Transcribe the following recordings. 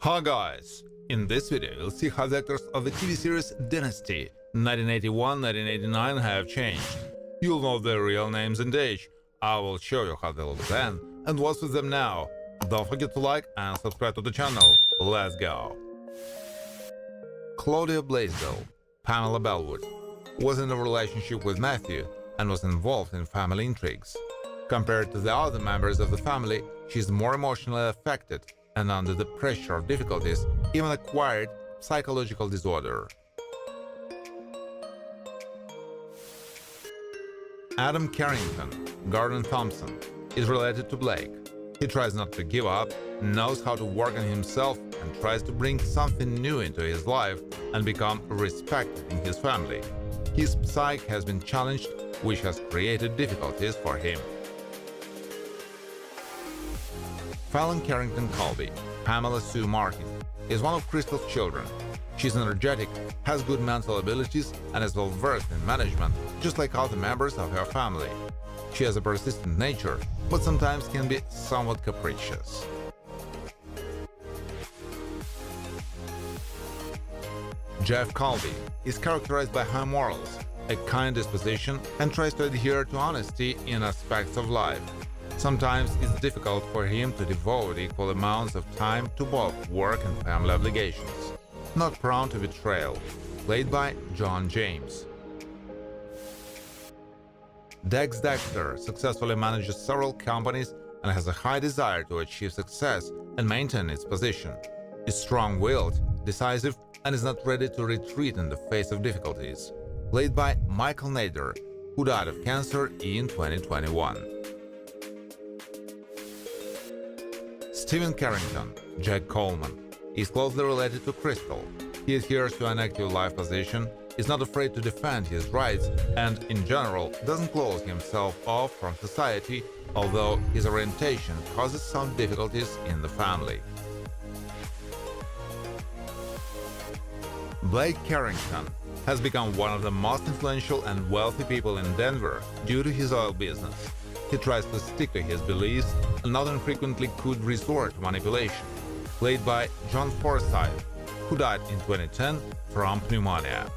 Hi guys! In this video, you'll see how the actors of the TV series Dynasty 1981-1989 have changed. You'll know their real names and age. I will show you how they look then and what's with them now. Don't forget to like and subscribe to the channel. Let's go! Claudia Blaisdell, Pamela Bellwood, was in a relationship with Matthew and was involved in family intrigues. Compared to the other members of the family, she's more emotionally affected and under the pressure of difficulties, even acquired psychological disorder. Adam Carrington, Gordon Thompson, is related to Blake. He tries not to give up, knows how to work on himself, and tries to bring something new into his life and become respected in his family. His psyche has been challenged, which has created difficulties for him. Fallon Carrington Colby, Pamela Sue Martin, is one of Crystal's children. She's energetic, has good mental abilities, and is well versed in management, just like other members of her family. She has a persistent nature, but sometimes can be somewhat capricious. Jeff Colby is characterized by high morals, a kind disposition, and tries to adhere to honesty in aspects of life. Sometimes it's difficult for him to devote equal amounts of time to both work and family obligations. Not prone to betrayal. Played by John James. Dex Dexter successfully manages several companies and has a high desire to achieve success and maintain its position. Is strong-willed, decisive, and is not ready to retreat in the face of difficulties. Played by Michael Nader, who died of cancer in 2021. Stephen Carrington, Jack Coleman, is closely related to Crystal. He adheres to an active life position, is not afraid to defend his rights, and, in general, doesn't close himself off from society, although his orientation causes some difficulties in the family. Blake Carrington has become one of the most influential and wealthy people in Denver due to his oil business. He tries to stick to his beliefs and not infrequently could resort to manipulation. Played by John Forsythe, who died in 2010 from pneumonia.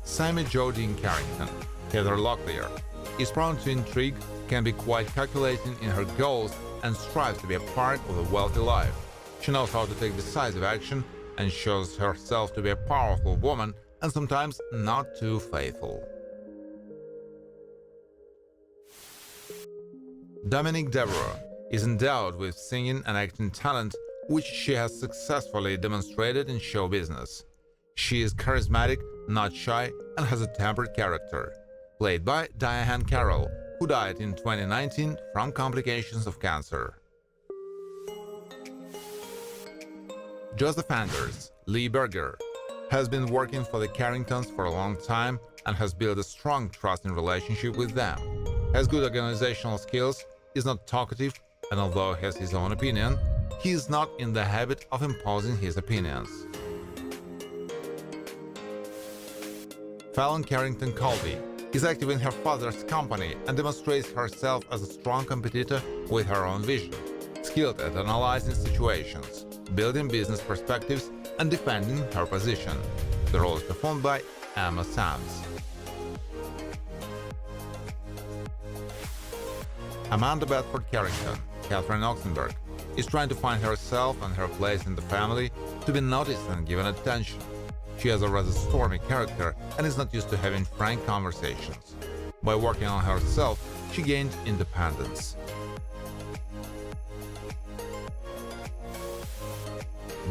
Sammy Jo Dean Carrington, Heather Locklear, is prone to intrigue, can be quite calculating in her goals, and strives to be a part of a wealthy life. She knows how to take decisive action and shows herself to be a powerful woman and sometimes not too faithful. Dominique Devereux is endowed with singing and acting talent, which she has successfully demonstrated in show business. She is charismatic, not shy, and has a tempered character. Played by Diane Carroll, who died in 2019 from complications of cancer. Joseph Anders, Lee Berger, has been working for the Carringtons for a long time and has built a strong trusting relationship with them. Has good organizational skills, is not talkative, and although he has his own opinion, he is not in the habit of imposing his opinions. Fallon Carrington Colby is active in her father's company and demonstrates herself as a strong competitor with her own vision, skilled at analyzing situations, building business perspectives, and defending her position. The role is performed by Emma Sams. Amanda Bedford Carrington, Catherine Oxenberg, is trying to find herself and her place in the family, to be noticed and given attention. She has a rather stormy character and is not used to having frank conversations. By working on herself, she gained independence.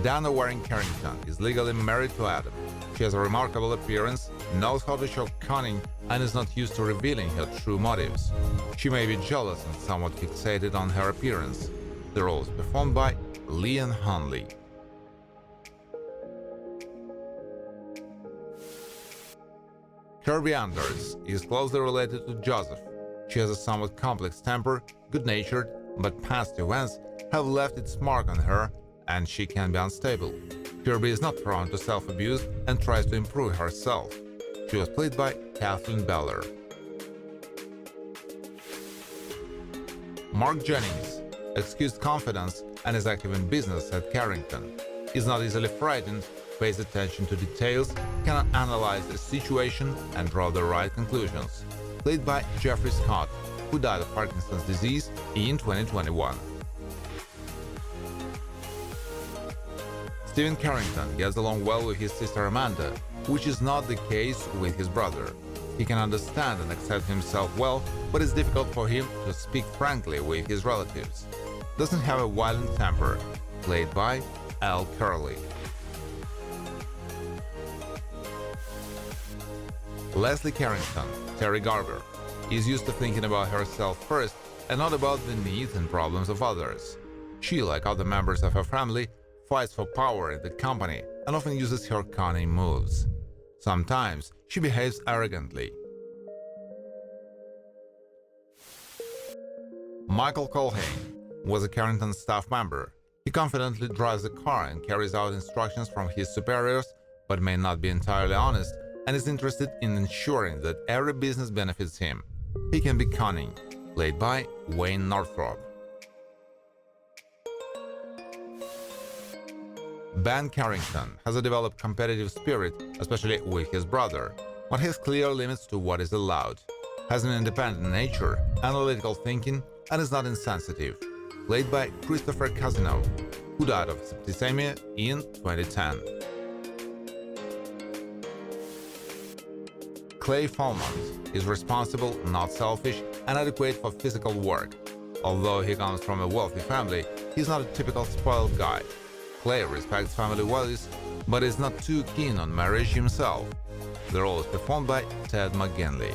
Dana Waring Carrington is legally married to Adam. She has a remarkable appearance, knows how to show cunning, and is not used to revealing her true motives. She may be jealous and somewhat fixated on her appearance. The role is performed by Leanne Hunley. Kirby Anders is closely related to Joseph. She has a somewhat complex temper, good-natured, but past events have left its mark on her, and she can be unstable. Kirby is not prone to self-abuse and tries to improve herself. She was played by Kathleen Beller. Mark Jennings, excused confidence, and is active in business at Carrington. Is not easily frightened, pays attention to details, can analyze a situation and draw the right conclusions. Played by Jeffrey Scott, who died of Parkinson's disease in 2021. Stephen Carrington gets along well with his sister Amanda, which is not the case with his brother. He can understand and accept himself well, but it's difficult for him to speak frankly with his relatives. Doesn't have a violent temper. Played by Al Curley. Leslie Carrington, Terry Garber, is used to thinking about herself first and not about the needs and problems of others. She, like other members of her family, fights for power in the company and often uses her cunning moves. Sometimes she behaves arrogantly. Michael Colhane was a Carrington staff member. He confidently drives a car and carries out instructions from his superiors, but may not be entirely honest and is interested in ensuring that every business benefits him. He can be cunning. Played by Wayne Northrop. Ben Carrington has a developed competitive spirit, especially with his brother, but has clear limits to what is allowed. Has an independent nature, analytical thinking, and is not insensitive. Played by Christopher Cazenove, who died of septicemia in 2010. Clay Falmont is responsible, not selfish, and adequate for physical work. Although he comes from a wealthy family, he's not a typical spoiled guy. Clay respects family values, but is not too keen on marriage himself. The role is performed by Ted McGinley.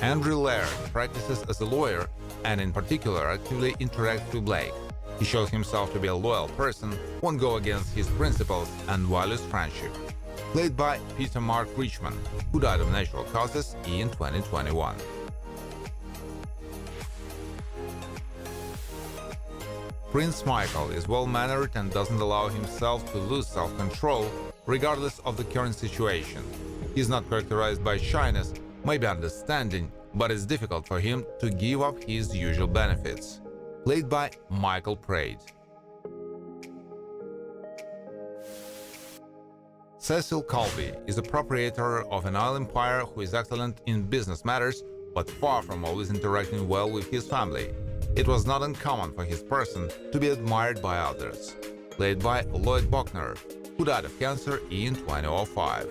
Andrew Laird practices as a lawyer and in particular actively interacts with Blake. He shows himself to be a loyal person, won't go against his principles, and values friendship. Played by Peter Mark Richman, who died of natural causes in 2021. Prince Michael is well-mannered and doesn't allow himself to lose self-control, regardless of the current situation. He's not characterized by shyness, maybe understanding, but it's difficult for him to give up his usual benefits. Played by Michael Praed. Cecil Colby is the proprietor of an oil empire who is excellent in business matters, but far from always interacting well with his family. It was not uncommon for his person to be admired by others. Played by Lloyd Bochner, who died of cancer in 2005.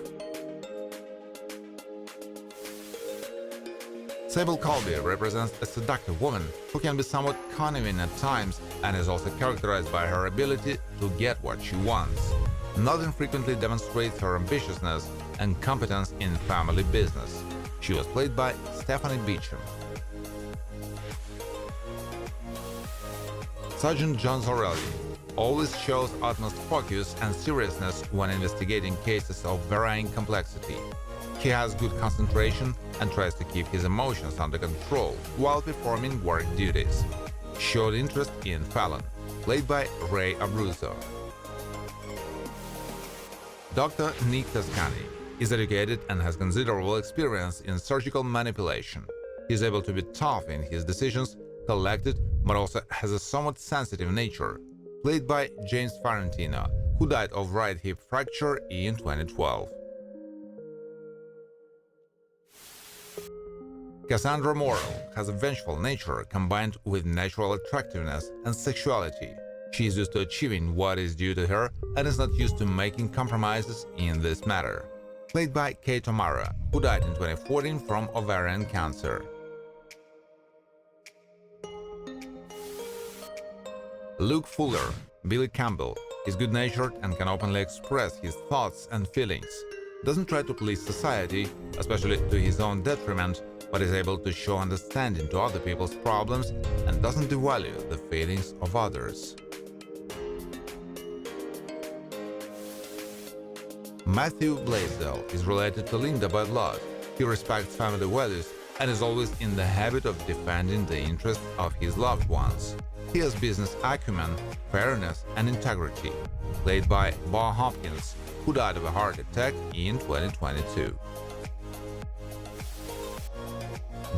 Sybil Colby represents a seductive woman who can be somewhat cunning at times and is also characterized by her ability to get what she wants. Not infrequently demonstrates her ambitiousness and competence in family business. She was played by Stephanie Beacham. Sergeant John Zorelli always shows utmost focus and seriousness when investigating cases of varying complexity. He has good concentration and tries to keep his emotions under control while performing work duties. Showed interest in Fallon, played by Ray Abruzzo. Dr. Nick Toscani is educated and has considerable experience in surgical manipulation. He is able to be tough in his decisions, collected, but also has a somewhat sensitive nature. Played by James Farentino, who died of right hip fracture in 2012. Cassandra Morrill has a vengeful nature combined with natural attractiveness and sexuality. She is used to achieving what is due to her and is not used to making compromises in this matter. Played by Kate O'Mara, who died in 2014 from ovarian cancer. Luke Fuller, Billy Campbell, is good-natured and can openly express his thoughts and feelings. Doesn't try to please society, especially to his own detriment, but is able to show understanding to other people's problems and doesn't devalue the feelings of others. Matthew Blaisdell is related to Linda by blood. He respects family values and is always in the habit of defending the interests of his loved ones. He has business acumen, fairness, and integrity. Played by Bob Hopkins, who died of a heart attack in 2022.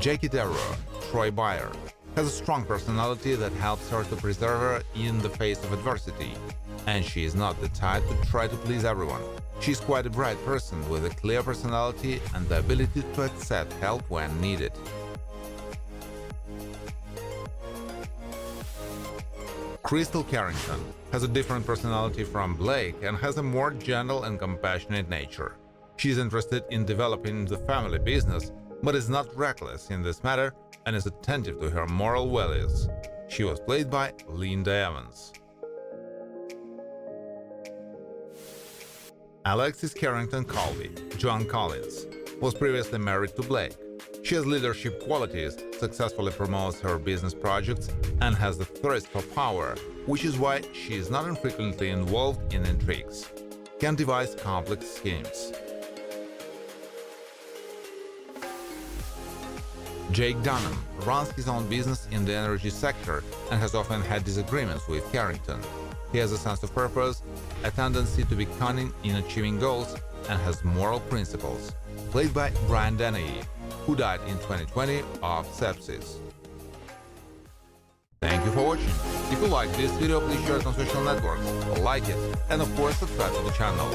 Jackie Devereaux Troy Bayer. Has a strong personality that helps her to persevere her in the face of adversity. And she is not the type to try to please everyone. She's quite a bright person with a clear personality and the ability to accept help when needed. Crystal Carrington has a different personality from Blake and has a more gentle and compassionate nature. She's interested in developing the family business, but is not reckless in this matter and is attentive to her moral values. She was played by Linda Evans. Alexis Carrington Colby, Joan Collins, was previously married to Blake. She has leadership qualities, successfully promotes her business projects, and has the thirst for power, which is why she is not infrequently involved in intrigues. Can devise complex schemes. Jake Dunham runs his own business in the energy sector and has often had disagreements with Carrington. He has a sense of purpose, a tendency to be cunning in achieving goals, and has moral principles. Played by Brian Dennehy, who died in 2020 of sepsis. Thank you for watching. If you like this video, please share it on social networks, like it, and of course subscribe to the channel.